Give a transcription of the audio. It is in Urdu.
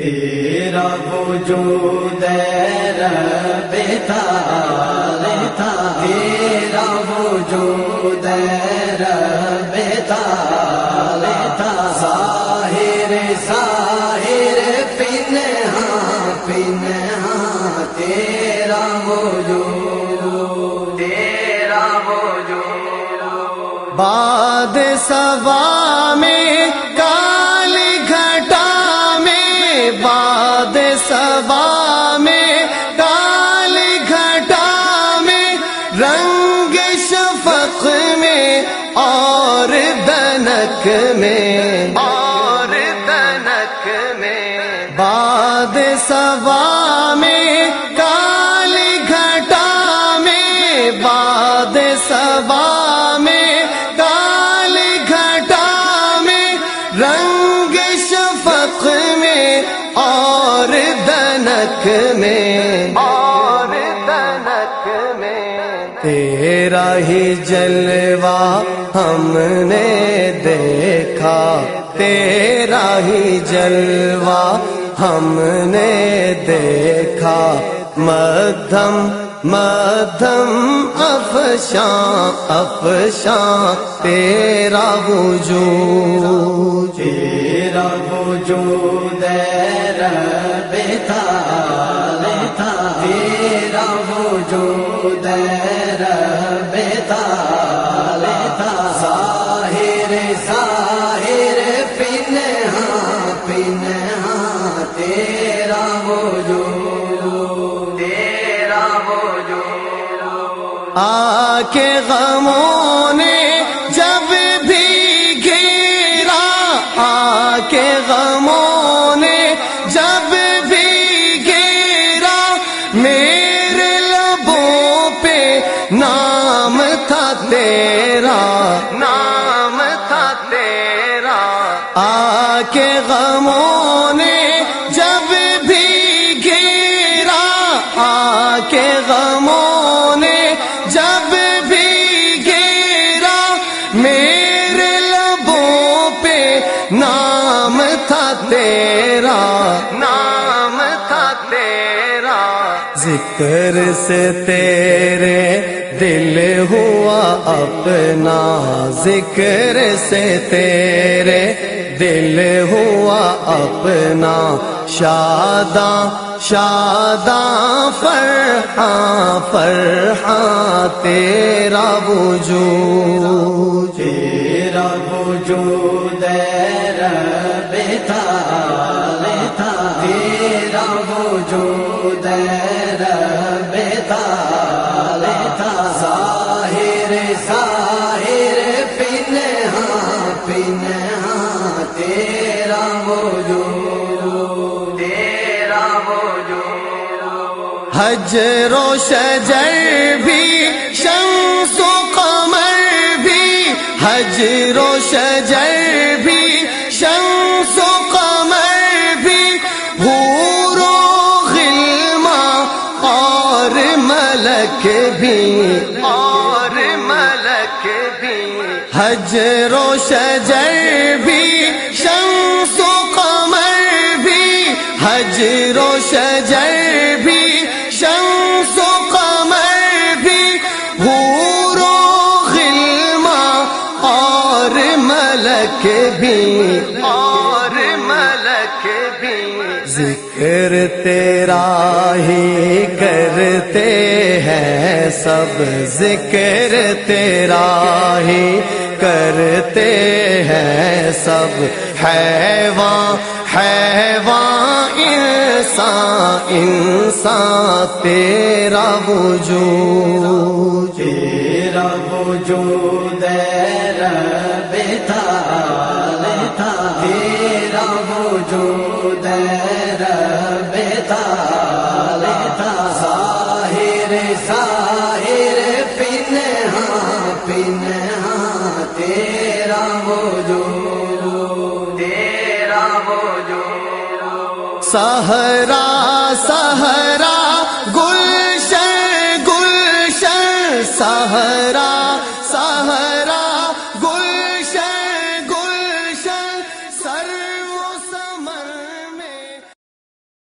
تیرا وجود رب تعالی تھا، تیرا وجود رب تعالی تھا، ظاہر ظاہر پنہاں پنہاں تیرا وجود، تیرا وجود باد صبا میں کالی گھٹا میں، باد صبا میں کالی گھٹا میں، رنگ شفق میں اور دنک میں، اور دنک میں، باد صبا میں کالی گھٹا میں، باد صبا میں کالی گھٹا میں، رنگ شفق میں اور دنک میں، اور دنک میں، تیرا ہی جلوہ ہم نے دیکھا، تیرا ہی جلوہ ہم نے دیکھا، مدھم مدھم افشاں افشاں تیرا وجود، تیرا وجود رب تعالی تھا، تیرا وجود رب تعالی تھا، ظاہر ظاہر پنہاں پنہاں تیرا وجود، تیرا وجود آ کے غموں نے جب بھی گھیرا، آ کے غموں نے جب بھی گھیرا، میرے لبوں پہ نام تھا تیرا، نام تھا تیرا، آ کے غموں نے جب بھی گھیرا، آ کے غموں نے جب بھی گھیرا، میرے لبوں پہ نام تھا تیرا، نام تھا تیرا، ذکر سے تیرے دل ہوا اپنا، ذکر سے تیرے دل ہوا اپنا، شاداں شاداں فرحاں فرحاں تیرا وجود، تیرا وجود رب تعالی تھا، تیرا وجود رب تعالی تھا، ظاہر ظاہر پنہاں پنہاں تیرا وجود، تیرا وجود حجر و شجر بھی شمس و قمر بھی، حجر و شجر بھی شمس و قمر بھی، حور و غلماں اور ملک بھی، اور ملک بھی، حجر و شجر بھی شمس و قمر بھی، حجر و شجر بھی شمس و قمر بھی، حور و غلماں اور ملک بھی، اور ملک بھی، ذکر تیرا ہی کرتے ہیں سب، ذکر تیرا ہی کرتے ہیں سب، حیواں حیواں انسان انسان تیرا وجود، تیرا وجود رب تعالی تھا، تیرا وجود رب تعالی تھا، ظاہر ظاہر پنہاں پنہاں تیرا وجود، تیرا وجود سہرا سہرا